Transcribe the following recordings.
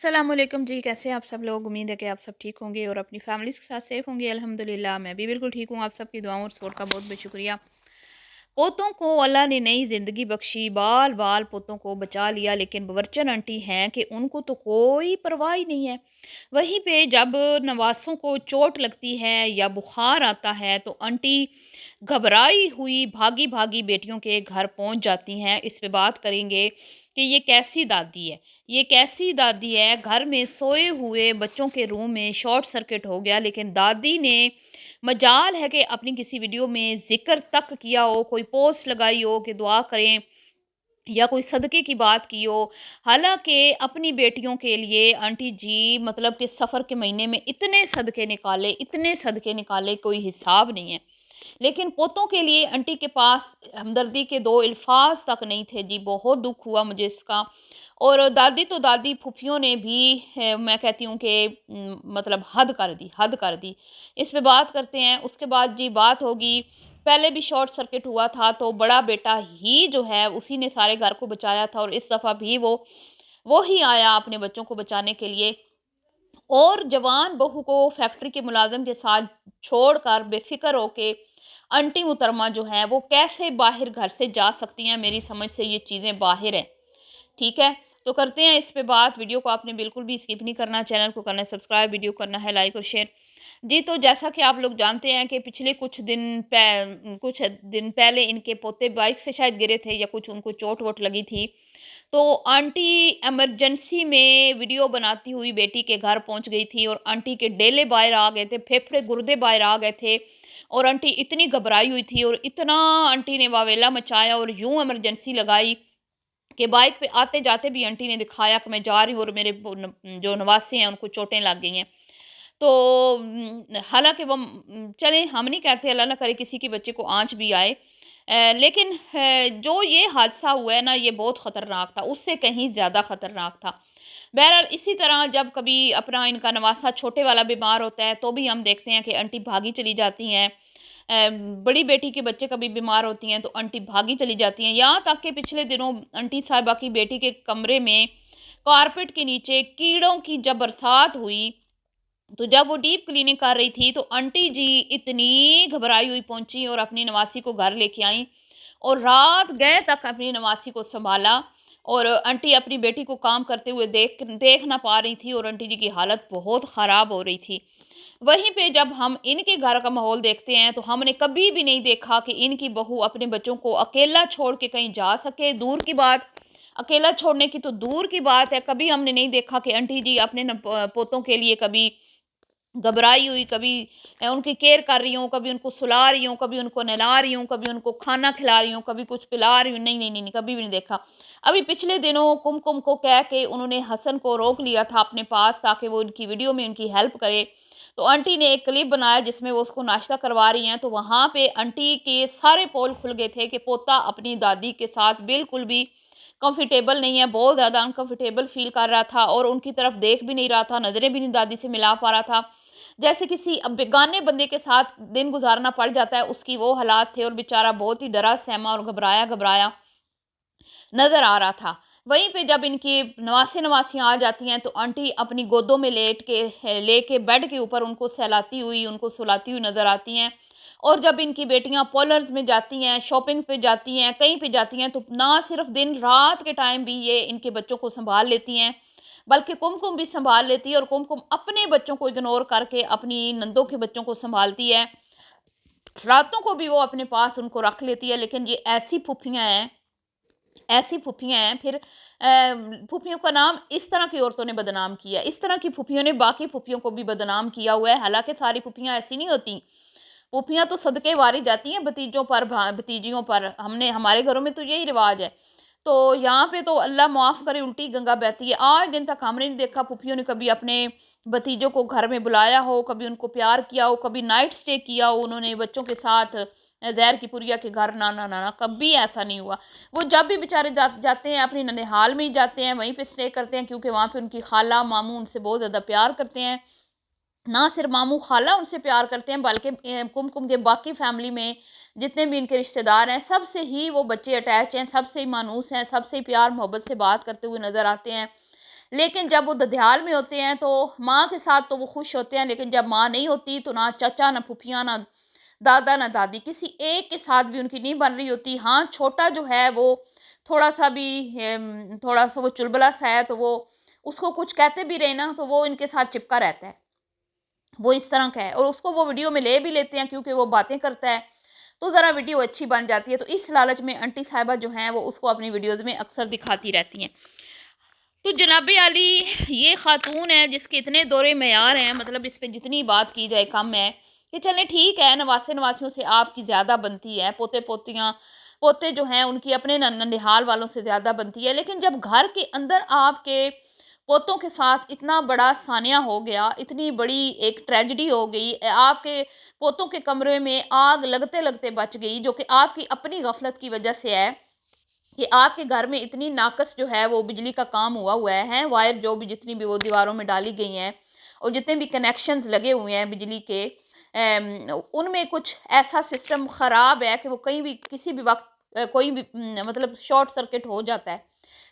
अस्सलामुअलैकुम जी, कैसे हैं आप सब लोग। उम्मीद है कि आप सब ठीक होंगे और अपनी फैमिलीज़ के साथ सेफ़ होंगे। अल्हम्दुलिल्लाह मैं भी बिल्कुल ठीक हूँ। आप सबकी दुआओं और सपोर्ट का बहुत बहुत शुक्रिया। पोतों को अल्लाह ने नई ज़िंदगी बख्शी, बाल-बाल पोतों को बचा लिया, लेकिन बवर्चन आंटी हैं कि उनको तो कोई परवाह ही नहीं है। वहीं पे जब नवासों को चोट लगती है या बुखार आता है तो आंटी घबराई हुई भागी-भागी बेटियों के घर पहुँच जाती हैं। इस पे बात करेंगे कि ये कैसी दादी है। ये कैसी दादी है, घर में सोए हुए बच्चों के रूम में शॉर्ट सर्किट हो गया, लेकिन दादी ने मजाल है कि अपनी किसी वीडियो में ज़िक्र तक किया हो, कोई पोस्ट लगाई हो कि दुआ करें या कोई सदक़े की बात की हो। हालाँकि अपनी बेटियों के लिए आंटी जी मतलब कि सफ़र के महीने में इतने सदक़े निकाले कोई हिसाब नहीं है। लेकिन पोतों के लिए आंटी के पास हमदर्दी के 2 अल्फ़ाज़ तक नहीं थे जी, बहुत दुःख हुआ मुझे इसका। और दादी तो दादी, फूफियों ने भी मैं कहती हूँ कि मतलब हद कर दी। इस पे बात करते हैं, उसके बाद जी बात होगी। पहले भी शॉर्ट सर्किट हुआ था तो बड़ा बेटा ही जो है उसी ने सारे घर को बचाया था, और इस दफ़ा भी वो ही आया अपने बच्चों को बचाने के लिए। और जवान बहू को फैक्ट्री के मुलाज़िम के साथ छोड़कर बेफ़िक्र होके आंटी मुहतरमा जो हैं वो कैसे बाहर घर से जा सकती हैं, मेरी समझ से ये चीज़ें बाहर हैं। ठीक है? तो करते हैं इस पे बात। वीडियो को आपने बिल्कुल भी स्किप नहीं करना, चैनल को करना है सब्सक्राइब, वीडियो करना है लाइक और शेयर। जी, तो जैसा कि आप लोग जानते हैं कि पिछले कुछ दिन पहले इनके पोते बाइक से शायद गिरे थे या कुछ उनको चोट-वोट लगी थी। तो आंटी इमरजेंसी में वीडियो बनाती हुई बेटी के घर पहुँच गई थी, और आंटी के डेले बाहर आ गए थे, फेफड़े गुर्दे बाहर आ गए थे, और आंटी इतनी घबराई हुई थी और इतना आंटी ने वावेला मचाया और यूँ इमरजेंसी लगाई कि बाइक पे आते-जाते भी आंटी ने दिखाया कि मैं जा रही हूँ और मेरे जो नवासे हैं उनको चोटें लग गई हैं। तो हालाँकि चलें, हम नहीं कहते अल्लाह ना करे किसी के बच्चे को आँच भी आए। लेकिन जो ये हादसा हुआ है ना, ये बहुत ख़तरनाक था, उससे कहीं ज़्यादा ख़तरनाक था। बहरहाल इसी तरह जब कभी अपना इनका नवासा छोटे वाला बीमार होता है तो भी हम देखते हैं कि आंटी भागी चली जाती हैं। बड़ी बेटी के बच्चे कभी बीमार होती हैं तो आंटी भागी चली जाती हैं। यहाँ तक कि पिछले दिनों आंटी साहिबा की बेटी के कमरे में कारपेट के नीचे कीड़ों की जब बरसात हुई, तो जब वो डीप क्लीनिंग कर रही थी तो आंटी जी इतनी घबराई हुई पहुंची और अपनी नवासी को घर लेके आई, और रात गए तक अपनी नवासी को संभाला। और आंटी अपनी बेटी को काम करते हुए देख ना पा रही थी, और आंटी जी की हालत बहुत ख़राब हो रही थी। वहीं पे जब हम इनके घर का माहौल देखते हैं तो हमने कभी भी नहीं देखा कि इनकी बहू अपने बच्चों को अकेला छोड़ के कहीं जा सके। दूर की बात, अकेला छोड़ने की तो दूर की बात है, कभी हमने नहीं देखा कि आंटी जी अपने पोतों के लिए कभी घबराई हुई, कभी उनकी केयर कर रही हूँ, कभी उनको सुला रही हूँ, कभी उनको नहला रही हूँ, कभी उनको खाना खिला रही हूँ, कभी कुछ पिला रही हूँ। नहीं, नहीं, नहीं, नहीं, कभी भी नहीं देखा। अभी पिछले दिनों कुमकुम को कह के उन्होंने हसन को रोक लिया था अपने पास ताकि वो उनकी वीडियो में उनकी हेल्प करे। तो आंटी ने एक क्लिप बनाया जिसमें वो उसको नाश्ता करवा रही हैं, तो वहाँ पे आंटी के सारे पोल खुल गए थे कि पोता अपनी दादी के साथ बिल्कुल भी कंफर्टेबल नहीं है, बहुत ज़्यादा अनकंफर्टेबल फ़ील कर रहा था और उनकी तरफ देख भी नहीं रहा था, नज़रें भी नहीं दादी से मिला पा रहा था। जैसे किसी बेगाने बंदे के साथ दिन गुज़ारना पड़ जाता है, उसकी वो हालात थे, और बेचारा बहुत ही डरा सहमा और घबराया-घबराया नज़र आ रहा था। वहीं पे जब इनकी नवासियाँ आ जाती हैं तो आंटी अपनी गोदों में लेके बेड के ऊपर उनको सहलाती हुई, उनको सुलाती हुई नज़र आती हैं। और जब इनकी बेटियाँ पार्लर्स में जाती हैं, शॉपिंग्स पे जाती हैं, कहीं पे जाती हैं, तो ना सिर्फ़ दिन-रात के टाइम भी ये इनके बच्चों को सँभाल लेती हैं, बल्कि कुमकुम भी सँभाल लेती है, और कुमकुम अपने बच्चों को इग्नोर करके अपनी नंदों के बच्चों को सँभालती है। रातों को भी वो अपने पास उनको रख लेती है, लेकिन ये ऐसी फूफियाँ हैं। फिर फूफियों का नाम इस तरह की औरतों ने बदनाम किया है। इस तरह की फूफियों ने बाकी फूफियों को भी बदनाम किया हुआ है। हालाँकि सारी फूफियाँ ऐसी नहीं होती। फूफियाँ तो सदके वारी जाती हैं भतीजों पर, भतीजियों पर। हमारे घरों में तो यही रिवाज है। तो यहाँ पे तो अल्लाह माफ़ करे उल्टी गंगा बहती है। आज दिन तक हमने नहीं देखा फूफियों ने कभी अपने भतीजों को घर में बुलाया हो, कभी उनको प्यार किया हो, कभी नाइट स्टे किया हो उन्होंने बच्चों के साथ ज़हर की पुरिया के घर। ना, ना, ना, ना, कभी ऐसा नहीं हुआ। वो जब भी बेचारे जाते हैं अपनी ननिहाल में ही जाते हैं, वहीं पे स्टे करते हैं, क्योंकि वहाँ पे उनकी खाला, मामू उनसे बहुत ज़्यादा प्यार करते हैं। ना सिर्फ मामू खाला उनसे प्यार करते हैं, बल्कि कुमकुम के बाकी फैमिली में जितने भी इनके रिश्तेदार हैं, सबसे ही वो बच्चे अटैच हैं, सबसे ही मानूस हैं, सबसे ही प्यार मोहब्बत से बात करते हुए नज़र आते हैं। लेकिन जब वो ददियाल में होते हैं तो माँ के साथ तो वो खुश होते हैं, लेकिन जब माँ नहीं होती तो ना चाचा, ना फूफियाँ, ना दादा, ना दादी, किसी एक के साथ भी उनकी नहीं बन रही होती। हाँ, छोटा जो है वो थोड़ा-सा भी थोड़ा-सा वो चुलबुला सा है, तो वो उसको कुछ कहते भी रहे ना तो वो इनके साथ चिपका रहता है। वो इस तरह का है और उसको वो वीडियो में ले भी लेते हैं क्योंकि वो बातें करता है, तो ज़रा वीडियो अच्छी बन जाती है। तो इस लालच में आंटी साहिबा जो हैं वो उसको अपनी वीडियोज़ में अक्सर दिखाती रहती हैं। तो जनाब आली ये ख़ातून है जिसके इतने दौरे मयार हैं, मतलब इस पे जितनी बात की जाए कम है। कि चलें ठीक है, नवासे नवासियों से आपकी ज़्यादा बनती है, पोते पोतियाँ पोते जो हैं उनकी अपने ननिहाल वालों से ज़्यादा बनती है। लेकिन जब घर के अंदर आपके पोतों के साथ इतना बड़ा सानिया हो गया, इतनी बड़ी एक ट्रेजेडी हो गई, आपके पोतों के कमरे में आग लगते लगते बच गई, जो कि आपकी अपनी गफलत की वजह से है कि आपके घर में इतनी नाकस जो है वो बिजली का काम हुआ है, वायर जो भी जितनी भी वो दीवारों में डाली गई हैं और जितने भी कनेक्शंस लगे हुए हैं बिजली के, उनमें कुछ ऐसा सिस्टम ख़राब है कि वो कहीं भी किसी भी वक्त कोई भी मतलब शॉर्ट सर्किट हो जाता है।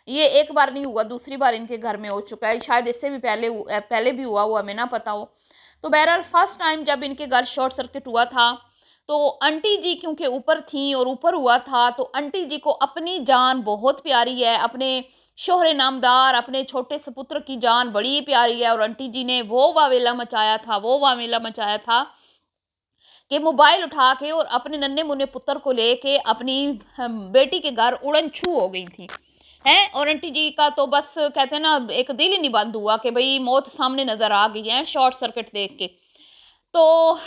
ये एक बार नहीं हुआ, दूसरी बार इनके घर में हो चुका है, शायद इससे भी पहले भी हुआ हमें ना पता हो। तो बहरहाल फर्स्ट टाइम जब इनके घर शॉर्ट सर्किट हुआ था, तो आंटी जी क्योंकि ऊपर थीं और ऊपर हुआ था, तो आंटी जी को अपनी जान बहुत प्यारी है, अपने शोहरे नामदार अपने छोटे सपुत्र की जान बड़ी प्यारी है, और आंटी जी ने वो वावेला मचाया था कि मोबाइल उठा के और अपने नन्हे मुन्ने पुत्र को लेके अपनी बेटी के घर उड़न छू हो गई थी हैं। और आंटी जी का तो बस कहते हैं ना, एक दिल ही नहीं बंद हुआ कि भाई मौत सामने नजर आ गई है शॉर्ट सर्किट देख के। तो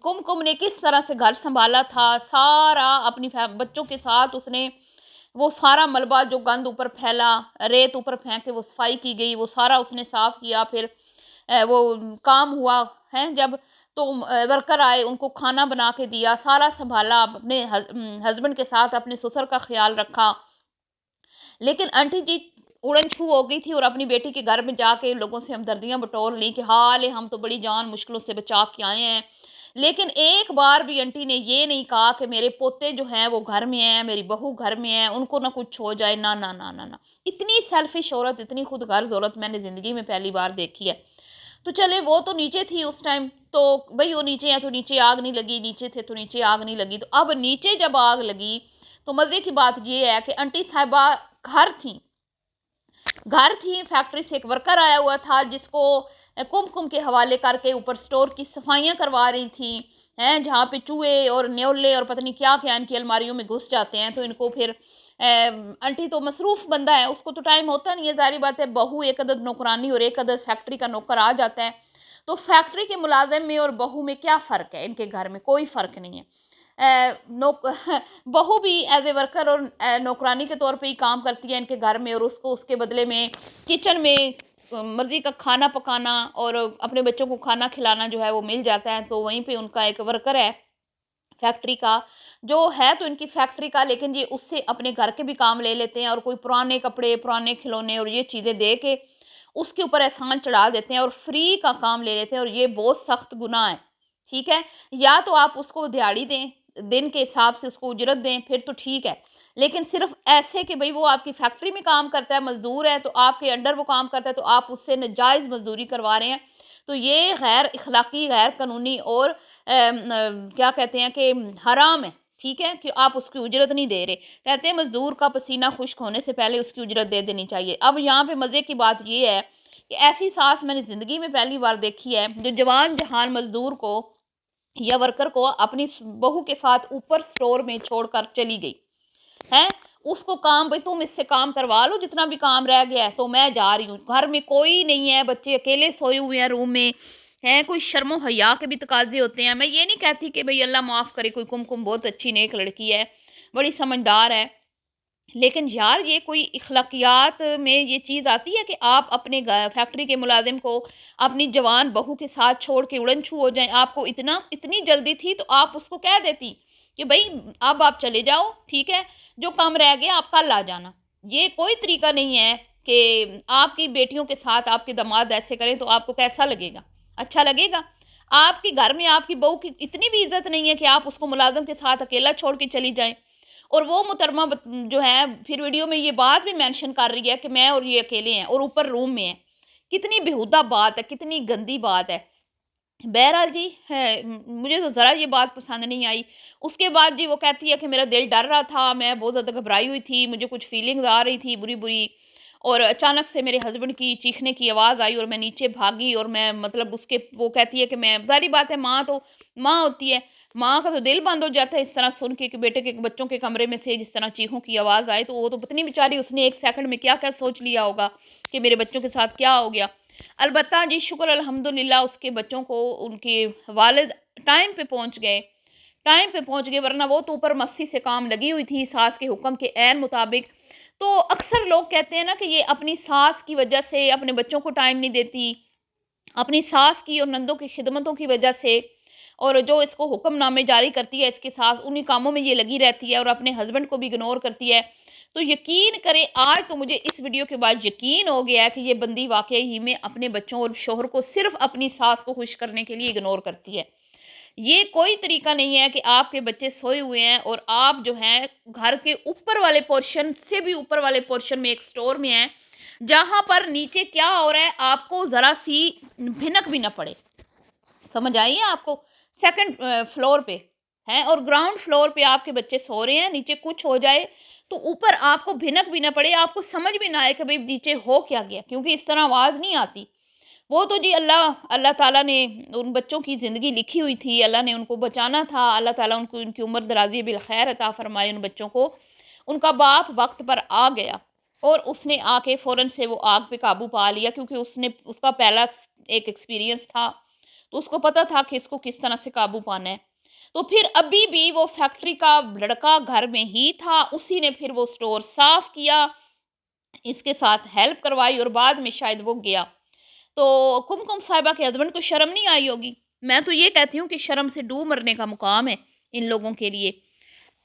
कुमकुम ने किस तरह से घर संभाला था, सारा अपनी बच्चों के साथ उसने वो सारा मलबा जो गंद ऊपर फैला, रेत ऊपर फेंक के वो सफाई की गई, वो सारा उसने साफ किया। फिर वो काम हुआ है जब, तो वर्कर आए, उनको खाना बना के दिया, सारा संभाला, अपने हस्बैंड के साथ अपने ससुर का ख्याल रखा। लेकिन आंटी जी उड़न छू हो गई थी और अपनी बेटी के घर में जाके लोगों से हमदर्दियां बटोर ली कि हाल है, हम तो बड़ी जान मुश्किलों से बचा के आए हैं। लेकिन एक बार भी आंटी ने ये नहीं कहा कि मेरे पोते जो हैं वो घर में हैं, मेरी बहू घर में है, उनको ना कुछ हो जाए, ना ना ना ना ना। इतनी सेल्फिश औरत, इतनी खुद गर्ज औरत मैंने ज़िंदगी में पहली बार देखी है। तो चले, वो तो नीचे थी उस टाइम, तो भाई वो नीचे है तो नीचे आग नहीं लगी, नीचे थे तो नीचे आग नहीं लगी। तो अब नीचे जब आग लगी तो मज़े की बात ये है कि आंटी साहिबा घर थी, फैक्ट्री से एक वर्कर आया हुआ था जिसको कुमकुम के हवाले करके ऊपर स्टोर की सफाइयाँ करवा रही थी हैं, जहाँ पे चूहे और न्योले और पता नहीं क्या क्या इनकी अलमारियों में घुस जाते हैं। तो इनको फिर आंटी तो मसरूफ़ बंदा है, उसको तो टाइम होता नहीं है, ज़ाहिर बात है। बहू एक अदद नौकरानी और एक अदद फैक्ट्री का नौकर आ जाता है। तो फैक्ट्री के मुलाजिम में और बहू में क्या फ़र्क है? इनके घर में कोई फ़र्क नहीं है। नौक बहू भी एज ए वर्कर और नौकरानी के तौर पे ही काम करती है इनके घर में, और उसको उसके बदले में किचन में मर्ज़ी का खाना पकाना और अपने बच्चों को खाना खिलाना जो है वो मिल जाता है। तो वहीं पे उनका एक वर्कर है फैक्ट्री का, जो है तो इनकी फैक्ट्री का, लेकिन ये उससे अपने घर के भी काम ले लेते हैं और कोई पुराने कपड़े, पुराने खिलौने और ये चीज़ें दे के उसके ऊपर एहसान चढ़ा देते हैं और फ्री का काम ले लेते हैं, और ये बहुत सख्त गुनाह है। ठीक है, या तो आप उसको दिहाड़ी दें, दिन के हिसाब से उसको उजरत दें, फिर तो ठीक है। लेकिन सिर्फ ऐसे कि भाई वो आपकी फैक्ट्री में काम करता है, मजदूर है, तो आपके अंडर वो काम करता है, तो आप उससे नाजायज़ मजदूरी करवा रहे हैं, तो ये गैर इखलाकी, गैर कानूनी और क्या कहते हैं कि हराम है। ठीक है, कि आप उसकी उजरत नहीं दे रहे। कहते हैं मजदूर का पसीना खुश्क होने से पहले उसकी उजरत दे देनी चाहिए। अब यहाँ पे मज़े की बात ये है कि ऐसी सास मैंने ज़िंदगी में पहली बार देखी है, जो जवान जहान मजदूर को या वर्कर को अपनी बहू के साथ ऊपर स्टोर में छोड़कर चली गई है। उसको काम, भाई तुम इससे काम करवा लो, जितना भी काम रह गया है, तो मैं जा रही हूँ। घर में कोई नहीं है, बच्चे अकेले सोए हुए हैं रूम में हैं, कोई शर्मो हया के भी तकाजे होते हैं। मैं ये नहीं कहती कि भाई अल्लाह माफ़ करे, कोई कुमकुम बहुत अच्छी नेक लड़की है, बड़ी समझदार है, लेकिन यार ये कोई इखलाकियात में ये चीज़ आती है कि आप अपने फैक्ट्री के मुलाजिम को अपनी जवान बहू के साथ छोड़ के उड़न छू हो जाएं। आपको इतनी जल्दी थी तो आप उसको कह देती कि भाई अब आप चले जाओ, ठीक है, जो काम रह गया आप कल आ जाना। ये कोई तरीका नहीं है कि आपकी बेटियों के साथ आपके दामाद ऐसे करें, तो आपको कैसा लगेगा? अच्छा लगेगा? आपके घर में आपकी बहू की इतनी भी इज्जत नहीं है कि आप उसको मुलाजिम के साथ अकेला छोड़ के चली जाएं। और वो मुहतरमा जो है फिर वीडियो में ये बात भी मेंशन कर रही है कि मैं और ये अकेले हैं और ऊपर रूम में हैं। कितनी बेहुदा बात है, कितनी गंदी बात है। बहरहाल जी है, मुझे तो ज़रा ये बात पसंद नहीं आई। उसके बाद जी वो कहती है कि मेरा दिल डर रहा था, मैं बहुत ज़्यादा घबराई हुई थी, मुझे कुछ फीलिंग्स आ रही थी बुरी-बुरी, और अचानक से मेरे हस्बैंड की चीखने की आवाज़ आई और मैं नीचे भागी और मैं मतलब उसके वो कहती है कि मैं ज़ाहिर बात है, माँ तो माँ होती है, माँ का तो दिल बंद हो जाता है इस तरह सुन के कि बेटे के बच्चों के कमरे में से जिस तरह चीखों की आवाज़ आए, तो वो तो पता नहीं बेचारी उसने 1 सेकंड में क्या-क्या सोच लिया होगा कि मेरे बच्चों के साथ क्या हो गया। अलबत्ता जी शुक्र अल्हम्दुलिल्लाह उसके बच्चों को उनके वालिद टाइम पे पहुँच गए, वरना वो तो ऊपर मस्ती से काम लगी हुई थी सास के हुक्म के ऐन मुताबिक। तो अक्सर लोग कहते हैं ना कि ये अपनी सास की वजह से अपने बच्चों को टाइम नहीं देती, अपनी सास की और नंदों की खिदमतों की वजह से, और जो इसको हुक्मनामे जारी करती है इसकी सास, उन्हीं कामों में ये लगी रहती है और अपने हस्बैंड को भी इग्नोर करती है। तो यकीन करें, आज तो मुझे इस वीडियो के बाद यकीन हो गया है कि ये बंदी वाक़ई ही में अपने बच्चों और शौहर को सिर्फ़ अपनी सास को खुश करने के लिए इग्नोर करती है। ये कोई तरीका नहीं है कि आपके बच्चे सोए हुए हैं और आप जो हैं घर के ऊपर वाले पोर्शन से भी ऊपर वाले पोर्शन में एक स्टोर में हैं, जहाँ पर नीचे क्या हो रहा है आपको ज़रा-सी भिनक भी ना पड़े। समझ आई है आपको? सेकंड फ्लोर पे हैं और ग्राउंड फ्लोर पे आपके बच्चे सो रहे हैं, नीचे कुछ हो जाए तो ऊपर आपको भिनक भी ना पड़े, आपको समझ भी ना आए कि भई नीचे हो क्या गया? क्योंकि इस तरह आवाज़ नहीं आती। वो तो जी अल्लाह अल्लाह ताला ने उन बच्चों की ज़िंदगी लिखी हुई थी, अल्लाह ने उनको बचाना था, अल्लाह ताला उनको उनकी उम्र दराज़ी बिल खैर अता फ़रमाए उन बच्चों को। उनका बाप वक़्त पर आ गया और उसने आके फ़ौरन से वो आग पे काबू पा लिया, क्योंकि उसने उसका पहला एक एक्सपीरियंस था, तो उसको पता था कि इसको किस तरह से काबू पाना है। तो फिर अभी भी वो फैक्ट्री का लड़का घर में ही था, उसी ने फिर वो स्टोर साफ़ किया, इसके साथ हेल्प करवाई और बाद में शायद वो गया। तो कुमकुम साहिबा के हस्बैंड को शर्म नहीं आई होगी। मैं तो ये कहती हूँ कि शर्म से डूब मरने का मुकाम है इन लोगों के लिए।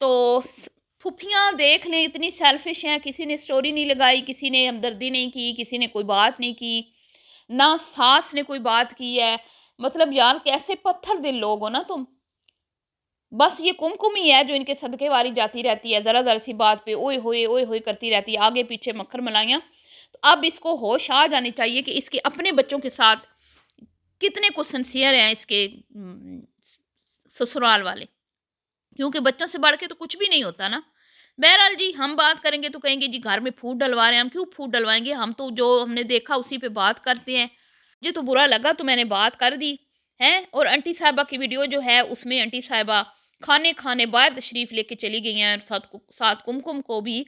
तो फूफियाँ देख लें इतनी सेल्फिश हैं, किसी ने स्टोरी नहीं लगाई, किसी ने हमदर्दी नहीं की, किसी ने कोई बात नहीं की, ना सास ने कोई बात की है। मतलब यार कैसे पत्थर दिल लोग हो ना तुम। बस ये कुमकुम ही है जो इनके सदके वारी जाती रहती है, ज़रा-ज़रा सी बात पे ओए होए करती रहती है, आगे पीछे मक्खर मलाइयाँ। तो अब इसको होश आ जानी चाहिए कि इसके अपने बच्चों के साथ कितने को सिंसियर हैं इसके ससुराल वाले, क्योंकि बच्चों से बढ़ के तो कुछ भी नहीं होता ना। बहरहाल जी हम बात करेंगे तो कहेंगे जी घर में फूट डलवा रहे हैं, हम क्यों फूट डलवाएँगे, हम तो जो हमने देखा उसी पे बात करते हैं। मुझे तो बुरा लगा तो मैंने बात कर दी, हैं? और आंटी साहिबा की वीडियो जो है उसमें आंटी साहिबा खाने-खाने बाहर तशरीफ़ लेके चली गई हैं, साथ कुमकुम को भी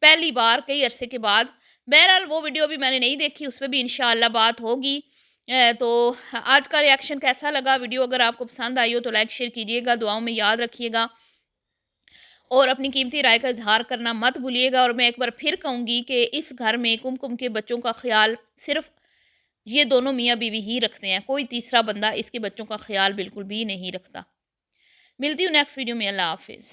पहली बार कई अरसे के बाद। बहरहाल वो वीडियो भी मैंने नहीं देखी, उस पे भी इंशाअल्लाह बात होगी। तो आज का रिएक्शन कैसा लगा? वीडियो अगर आपको पसंद आई हो तो लाइक शेयर कीजिएगा, दुआओं में याद रखिएगा और अपनी कीमती राय का इज़हार करना मत भूलिएगा। और मैं एक बार फिर कहूँगी कि इस घर में कुमकुम के बच्चों का ख़्याल सिर्फ़ ये दोनों मियाँ-बीवी ही रखते हैं, कोई तीसरा बंदा इसके बच्चों का ख़्याल बिल्कुल भी नहीं रखता। मिलती हूँ नेक्स्ट वीडियो में, अल्लाह हाफ़िज़।